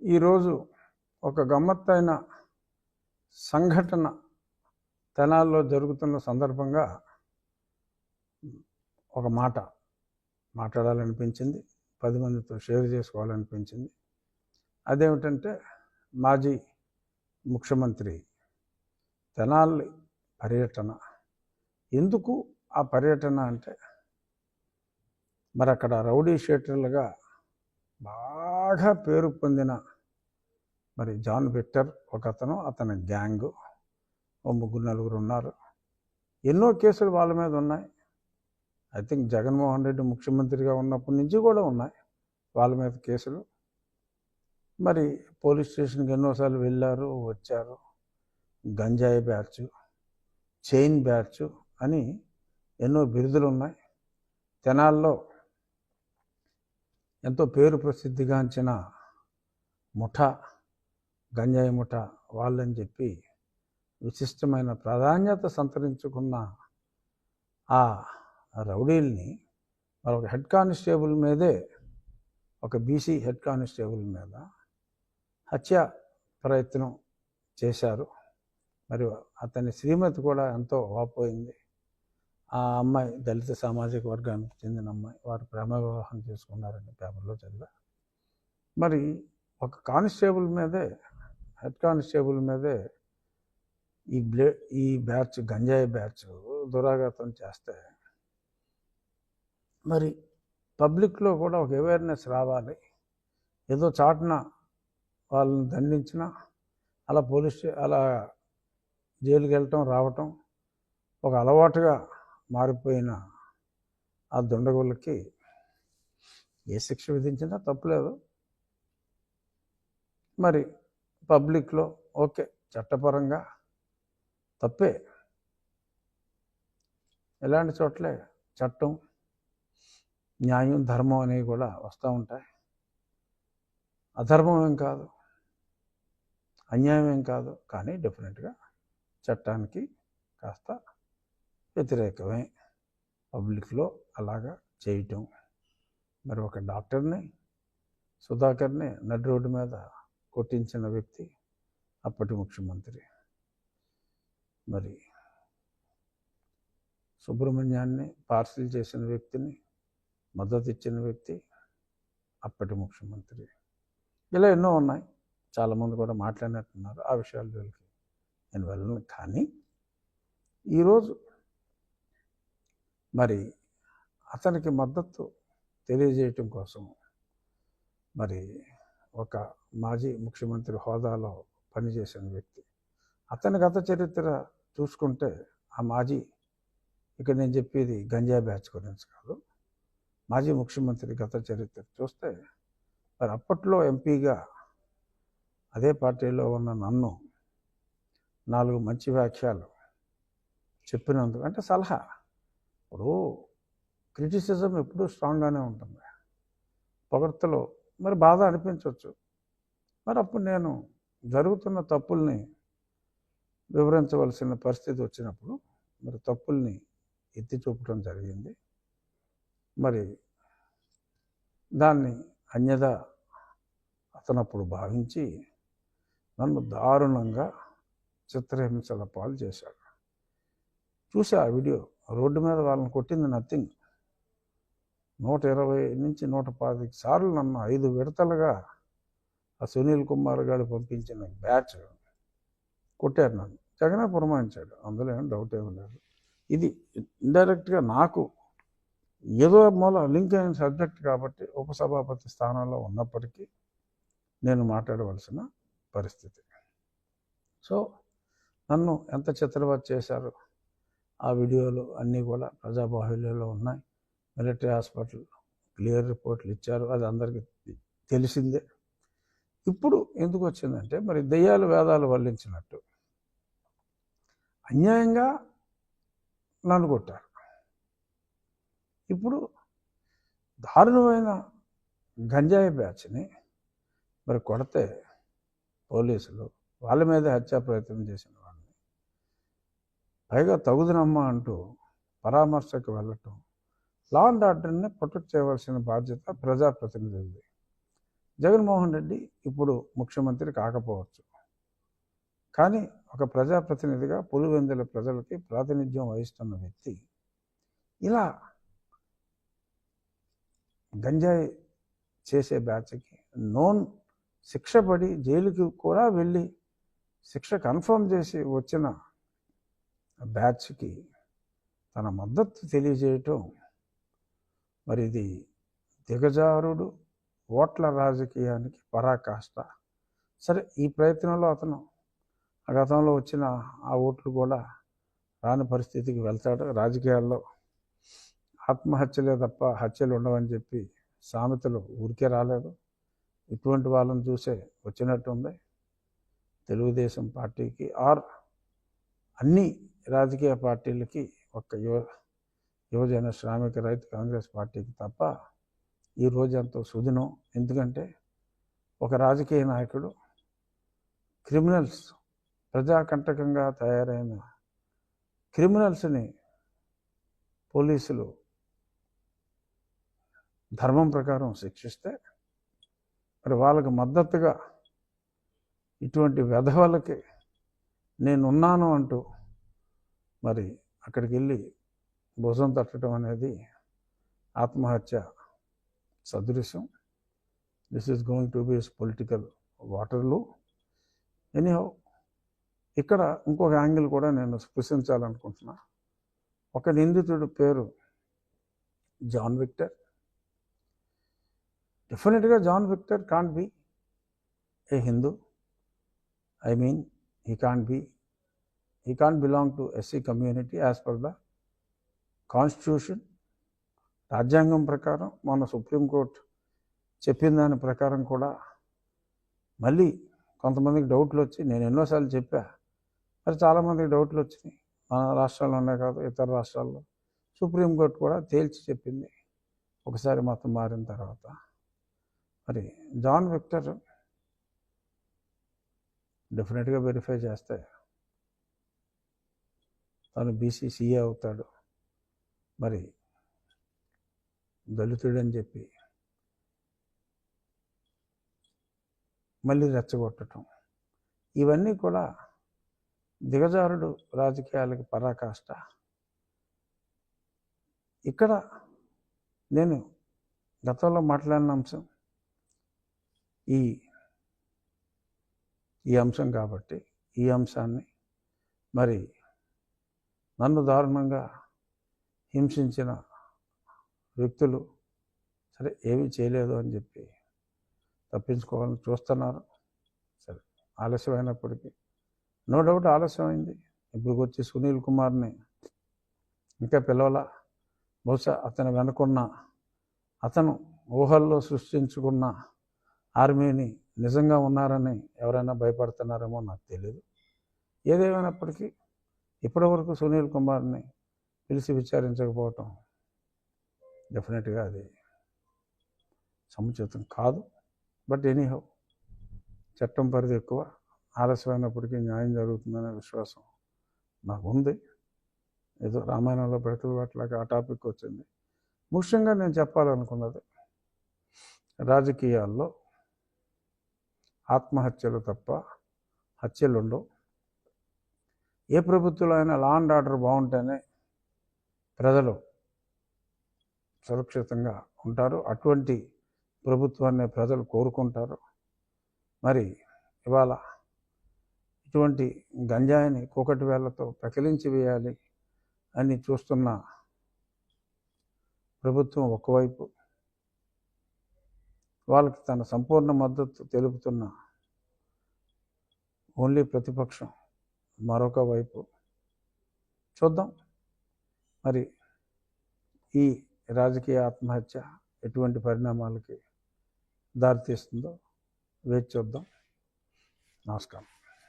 ఈరోజు ఒక గమ్మత్తైన సంఘటన తెనాల్లో జరుగుతున్న సందర్భంగా ఒక మాట మాట్లాడాలనిపించింది, 10 మందితో షేర్ చేసుకోవాలనిపించింది. అదేమిటంటే మాజీ ముఖ్యమంత్రి తెనాలి పర్యటన. ఎందుకు ఆ పర్యటన అంటే, మరి అక్కడ రౌడీ షీటర్లుగా బాగా పేరు పొందిన మరి జాన్ విక్టర్ ఒకతను, అతని గ్యాంగు, ఓ 3-4 ఉన్నారు. ఎన్నో కేసులు వాళ్ళ మీద ఉన్నాయి. ఐ థింక్ జగన్మోహన్ రెడ్డి ముఖ్యమంత్రిగా ఉన్నప్పటి నుంచి కూడా ఉన్నాయి వాళ్ళ మీద కేసులు. మరి పోలీస్ స్టేషన్కి ఎన్నోసార్లు వెళ్ళారు, వచ్చారు. గంజాయి బ్యాచ్, చైన్ బ్యాచ్ అని ఎన్నో బిరుదులు ఉన్నాయి. తెనాల్లో ఎంతో పేరు ప్రసిద్ధిగాంచిన ముఠా, గంజాయి ముఠా వాళ్ళని చెప్పి విశిష్టమైన ప్రాధాన్యత సంతరించుకున్న ఆ రౌడీల్ని మరి ఒక హెడ్ కానిస్టేబుల్ మీదే, ఒక బీసీ హెడ్ కానిస్టేబుల్ మీద హత్య ప్రయత్నం చేశారు. మరి అతని శ్రీమతి కూడా ఎంతో వాపోయింది. ఆ అమ్మాయి దళిత సామాజిక వర్గానికి చెందిన అమ్మాయి. వారు ప్రేమ వివాహం చేసుకున్నారని పేపర్లో చదివా. మరి ఒక కానిస్టేబుల్ మీదే, హెడ్ కానిస్టేబుల్ మీదే ఈ బ్యాచ్, గంజాయి బ్యాచ్ దురాఘాతం చేస్తే మరి పబ్లిక్లో కూడా ఒక అవేర్నెస్ రావాలి. ఏదో చాటున వాళ్ళని దండించిన, అలా జైలుకి వెళ్ళటం రావటం ఒక అలవాటుగా మారిపోయిన ఆ దుండగులకి ఏ శిక్ష విధించినా తప్పులేదు. మరి పబ్లిక్లో ఓకే, చట్టపరంగా తప్పే. ఇలాంటి చోట్లే చట్టం, న్యాయం, ధర్మం అనేవి కూడా వస్తూ ఉంటాయి. అధర్మం ఏం కాదు, అన్యాయం ఏం కాదు, కానీ డెఫినెట్గా చట్టానికి కాస్త వ్యతిరేకమే పబ్లిక్లో అలాగా చేయటం. మరి ఒక డాక్టర్ని, సుధాకర్ని నడి రోడ్డు మీద కొట్టించిన వ్యక్తి అప్పటి ముఖ్యమంత్రి. మరి సుబ్రహ్మణ్యాన్ని పార్సిల్ చేసిన వ్యక్తిని మద్దతు ఇచ్చిన వ్యక్తి అప్పటి ముఖ్యమంత్రి. ఇలా ఎన్నో ఉన్నాయి. చాలామంది కూడా మాట్లాడినట్టున్నారు. ఆ విషయాల్లోకి నేను వెళ్ళను. కానీ ఈరోజు మరి అతనికి మద్దతు తెలియజేయటం కోసం మరి ఒక మాజీ ముఖ్యమంత్రి హోదాలో పనిచేసిన వ్యక్తి, అతని గత చరిత్ర చూసుకుంటే, ఆ మాజీ, ఇక్కడ నేను చెప్పేది గంజాయి బ్యాచ్ గురించి కాదు, మాజీ ముఖ్యమంత్రి గత చరిత్ర చూస్తే, మరి అప్పట్లో ఎంపీగా అదే పార్టీలో ఉన్న నన్ను 4 మంచి వ్యాఖ్యలు చెప్పినందుకు, అంటే సలహా, ఇప్పుడు క్రిటిసిజం ఎప్పుడూ స్ట్రాంగ్గానే ఉంటుంది. పొగడ్తలో మరి బాధ అనిపించవచ్చు. మరి అప్పుడు నేను జరుగుతున్న తప్పుల్ని వివరించవలసిన పరిస్థితి వచ్చినప్పుడు మరి తప్పుల్ని ఎత్తి చూపడం జరిగింది. మరి దాన్ని అన్యదా అతనప్పుడు భావించి నన్ను దారుణంగా చిత్రహింసల పాలు చేశాడు. చూసా ఆ వీడియో. రోడ్డు మీద వాళ్ళని కొట్టింది నథింగ్. 120 నుంచి 125 సార్లు నన్ను 5 విడతలుగా ఆ సునీల్ కుమార్ గారు పంపించిన బ్యాచ్ కొట్టారు. నన్ను జగనే పురమాయించాడు, అందులో ఏం డౌట్ ఏమీ లేదు. ఇది ఇండైరెక్ట్గా నాకు ఏదో మూల లింక్ అయిన సబ్జెక్ట్ కాబట్టి ఉపసభాపతి స్థానంలో ఉన్నప్పటికీ నేను మాట్లాడవలసిన పరిస్థితి. సో నన్ను ఎంత చిత్రవత్ చేశారు, ఆ వీడియోలు అన్నీ కూడా ప్రజాబాహుల్యంలో ఉన్నాయి. మిలిటరీ హాస్పిటల్ క్లియర్ రిపోర్ట్లు ఇచ్చారు, అది అందరికీ తెలిసిందే. ఇప్పుడు ఎందుకు వచ్చిందంటే, మరి దెయ్యాలు వేదాలు వల్లించినట్టు అన్యాయంగా నన్ను కొట్టారు. ఇప్పుడు దారుణమైన గంజాయి బ్యాచ్ని మరి కొడితే పోలీసులు వాళ్ళ మీద హత్యా ప్రయత్నం చేసిన వాళ్ళని, పైగా తగుదనమ్మా అంటూ పరామర్శకు వెళ్ళటం, లా అండ్ ఆర్డర్ని ప్రొటెక్ట్ చేయవలసిన బాధ్యత ప్రజాప్రతినిధులది. జగన్మోహన్ రెడ్డి ఇప్పుడు ముఖ్యమంత్రి కాకపోవచ్చు, కానీ ఒక ప్రజాప్రతినిధిగా పులివెందుల ప్రజలకి ప్రాతినిధ్యం వహిస్తున్న వ్యక్తి ఇలా గంజాయి చేసే బ్యాచ్కి నోన్ శిక్ష పడి జైలుకి కూడా వెళ్ళి శిక్ష కన్ఫర్మ్ చేసి వచ్చిన బ్యాచ్కి తన మద్దతు తెలియజేయటం, మరి ఇది దిగజారుడు ఓట్ల రాజకీయానికి పరాకాష్ట. సరే, ఈ ప్రయత్నంలో అతను గతంలో వచ్చిన ఆ ఓట్లు కూడా రాని పరిస్థితికి వెళ్తాడు. రాజకీయాల్లో ఆత్మహత్యలే తప్ప హత్యలు ఉండవని చెప్పి సామెతలు ఊరికే రాలేదు. ఇటువంటి వాళ్ళని చూసే వచ్చినట్టుంది తెలుగుదేశం పార్టీకి, ఆర్ అన్ని రాజకీయ పార్టీలకి, ఒక్క యువజన శ్రామిక రైతు కాంగ్రెస్ పార్టీకి తప్ప ఈ రోజు ఎంతో సుదినం. ఎందుకంటే ఒక రాజకీయ నాయకుడు క్రిమినల్స్, ప్రజాకంటకంగా తయారైన క్రిమినల్స్ని పోలీసులు ధర్మం ప్రకారం శిక్షిస్తే, మరి వాళ్ళకు మద్దతుగా ఇటువంటి వెధవలకి నేనున్నాను అంటూ మరి అక్కడికి వెళ్ళి భుజం తట్టడం అనేది ఆత్మహత్య సదృశ్యం. This is going to be political Waterloo. Anyhow, ఇక్కడ ఇంకొక యాంగిల్ కూడా నేను స్పృశించాలనుకుంటున్నా. ఒక నిందితుడు పేరు జాన్ విక్టర్. డెఫినెట్గా John Victor can't be a Hindu. I mean, he can't belong to SC community as per the Constitution. రాజ్యాంగం ప్రకారం మన సుప్రీంకోర్టు చెప్పిన దాని ప్రకారం కూడా మళ్ళీ కొంతమందికి డౌట్లు వచ్చి, నేను ఎన్నోసార్లు చెప్పా, మరి చాలామందికి డౌట్లు వచ్చినాయి. మన రాష్ట్రాల్లోనే కాదు, ఇతర రాష్ట్రాల్లో సుప్రీంకోర్టు కూడా తేల్చి చెప్పింది ఒకసారి మతం మారిన తర్వాత. మరి జాన్ విక్టర్ డెఫినెట్గా వెరిఫై చేస్తే తను బీసీసీఏ అవుతాడు. మరి దళితుడని చెప్పి మళ్ళీ రెచ్చగొట్టడం, ఇవన్నీ కూడా దిగజారుడు రాజకీయాలకి పరాకాష్ట. ఇక్కడ నేను గతంలో మాట్లాడిన అంశం ఈ అంశం కాబట్టి ఈ అంశాన్ని మరి నన్ను దారుణంగా హింసించిన వ్యక్తులు సరే ఏమీ చేయలేదు అని చెప్పి తప్పించుకోవాలని చూస్తున్నారు. సరే, ఆలస్యమైనప్పటికీ నో డౌట్ ఆలస్యమైంది. ఇప్పుడు వచ్చి సునీల్ కుమార్ని ఇంకా పిలవలా. బహుశా అతను వెనుకున్న, అతను ఊహల్లో సృష్టించుకున్న ఆర్మీని నిజంగా ఉన్నారని ఎవరైనా భయపడుతున్నారేమో నాకు తెలియదు. ఏదేమైనప్పటికీ ఇప్పటివరకు సునీల్ కుమార్ని పిలిచి విచారించకపోవటం డెఫినెట్గా అది సముచితం కాదు. బట్ ఎనీహౌ, చట్టం పరిధి ఎక్కువ, ఆలస్యమైనప్పటికీ న్యాయం జరుగుతుందనే విశ్వాసం నాకు ఉంది. ఏదో రామాయణంలో బ్రతుకు పట్లాగా ఆ టాపిక్ వచ్చింది. ముఖ్యంగా నేను చెప్పాలనుకున్నది, రాజకీయాల్లో ఆత్మహత్యలు తప్ప హత్యలు ఉండవు. ఏ ప్రభుత్వంలో అయినా లా అండ్ ఆర్డర్ బాగుంటేనే ప్రజలు సురక్షితంగా ఉంటారు. అటువంటి ప్రభుత్వాన్ని ప్రజలు కోరుకుంటారు. మరి ఇవాళ ఇటువంటి గంజాయిని కూకటి వేళ్లతో పెకిలించి వేయాలి అని చూస్తున్న ప్రభుత్వం ఒకవైపు, వాళ్ళకి తన సంపూర్ణ మద్దతు తెలుపుతున్న ఓన్లీ ప్రతిపక్షం మరొక వైపు. చూద్దాం మరి ఈ రాజకీయ ఆత్మహత్య ఎటువంటి పరిణామాలకి దారితీస్తుందో వేచి చూద్దాం. నమస్కారం.